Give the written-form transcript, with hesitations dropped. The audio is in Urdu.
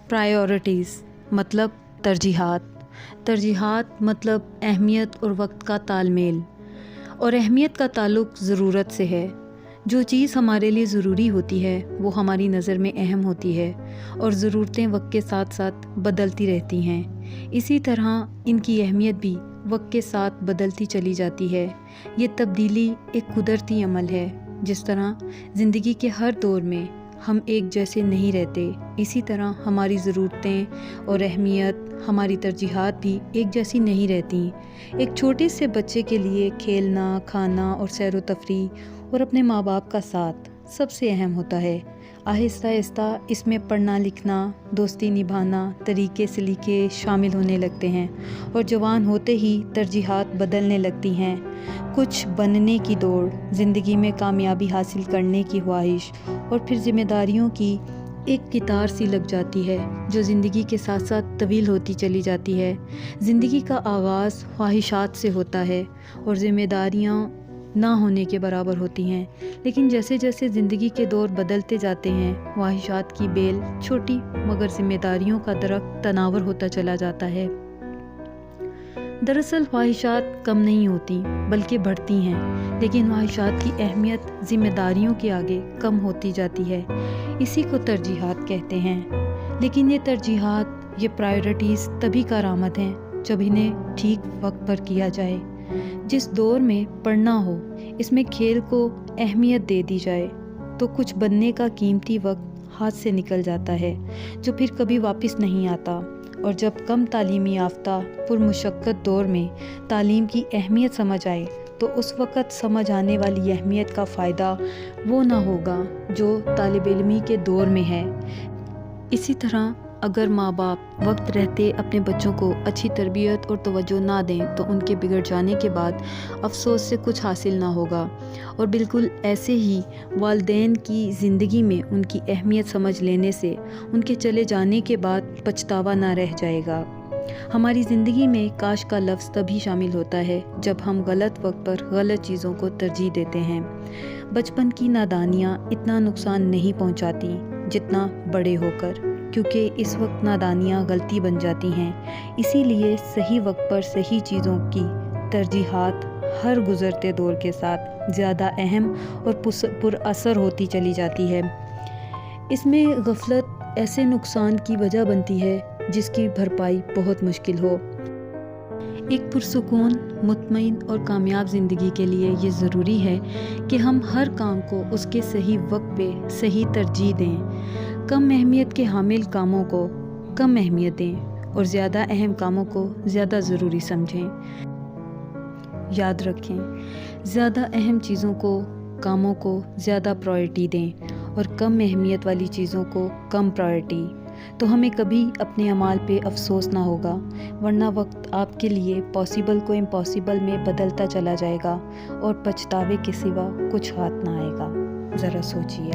پرائیورٹیز مطلب ترجیحات مطلب اہمیت اور وقت کا تال میل، اور اہمیت کا تعلق ضرورت سے ہے۔ جو چیز ہمارے لیے ضروری ہوتی ہے وہ ہماری نظر میں اہم ہوتی ہے، اور ضرورتیں وقت کے ساتھ ساتھ بدلتی رہتی ہیں۔ اسی طرح ان کی اہمیت بھی وقت کے ساتھ بدلتی چلی جاتی ہے۔ یہ تبدیلی ایک قدرتی عمل ہے۔ جس طرح زندگی کے ہر دور میں ہم ایک جیسے نہیں رہتے، اسی طرح ہماری ضرورتیں اور اہمیت، ہماری ترجیحات بھی ایک جیسی نہیں رہتی۔ ایک چھوٹے سے بچے کے لیے کھیلنا، کھانا اور سیر و تفریح اور اپنے ماں باپ کا ساتھ سب سے اہم ہوتا ہے۔ آہستہ آہستہ اس میں پڑھنا لکھنا، دوستی نبھانا، طریقے سلیقے شامل ہونے لگتے ہیں، اور جوان ہوتے ہی ترجیحات بدلنے لگتی ہیں۔ کچھ بننے کی دوڑ، زندگی میں کامیابی حاصل کرنے کی خواہش، اور پھر ذمہ داریوں کی ایک قطار سی لگ جاتی ہے جو زندگی کے ساتھ ساتھ طویل ہوتی چلی جاتی ہے۔ زندگی کا آغاز خواہشات سے ہوتا ہے اور ذمہ داریاں نہ ہونے کے برابر ہوتی ہیں، لیکن جیسے جیسے زندگی کے دور بدلتے جاتے ہیں، خواہشات کی بیل چھوٹی مگر ذمہ داریوں کا درخت تناور ہوتا چلا جاتا ہے۔ دراصل خواہشات کم نہیں ہوتی بلکہ بڑھتی ہیں، لیکن خواہشات کی اہمیت ذمہ داریوں کے آگے کم ہوتی جاتی ہے۔ اسی کو ترجیحات کہتے ہیں۔ لیکن یہ ترجیحات، یہ پرائیورٹیز تبھی کارآمد ہیں جب انہیں ٹھیک وقت پر کیا جائے۔ جس دور میں پڑھنا ہو، اس میں کھیل کو اہمیت دے دی جائے تو کچھ بننے کا قیمتی وقت ہاتھ سے نکل جاتا ہے جو پھر کبھی واپس نہیں آتا۔ اور جب کم تعلیمی یافتہ پرمشقت دور میں تعلیم کی اہمیت سمجھ آئے تو اس وقت سمجھ آنے والی اہمیت کا فائدہ وہ نہ ہوگا جو طالب علمی کے دور میں ہے۔ اسی طرح اگر ماں باپ وقت رہتے اپنے بچوں کو اچھی تربیت اور توجہ نہ دیں تو ان کے بگڑ جانے کے بعد افسوس سے کچھ حاصل نہ ہوگا، اور بالکل ایسے ہی والدین کی زندگی میں ان کی اہمیت سمجھ لینے سے ان کے چلے جانے کے بعد پچھتاوا نہ رہ جائے گا۔ ہماری زندگی میں کاش کا لفظ تبھی شامل ہوتا ہے جب ہم غلط وقت پر غلط چیزوں کو ترجیح دیتے ہیں۔ بچپن کی نادانیاں اتنا نقصان نہیں پہنچاتی جتنا بڑے ہو کر، کیونکہ اس وقت نادانیاں غلطی بن جاتی ہیں۔ اسی لیے صحیح وقت پر صحیح چیزوں کی ترجیحات ہر گزرتے دور کے ساتھ زیادہ اہم اور پر اثر ہوتی چلی جاتی ہے۔ اس میں غفلت ایسے نقصان کی وجہ بنتی ہے جس کی بھرپائی بہت مشکل ہو۔ ایک پرسکون، مطمئن اور کامیاب زندگی کے لیے یہ ضروری ہے کہ ہم ہر کام کو اس کے صحیح وقت پہ صحیح ترجیح دیں، کم اہمیت کے حامل کاموں کو کم اہمیت دیں اور زیادہ اہم کاموں کو زیادہ ضروری سمجھیں۔ یاد رکھیں، زیادہ اہم چیزوں کو، کاموں کو زیادہ پرائرٹی دیں اور کم اہمیت والی چیزوں کو کم پرائرٹی، تو ہمیں کبھی اپنے اعمال پہ افسوس نہ ہوگا، ورنہ وقت آپ کے لیے پاسبل کو امپاسبل میں بدلتا چلا جائے گا اور پچھتاوے کے سوا کچھ ہاتھ نہ آئے گا۔ ذرا سوچئے۔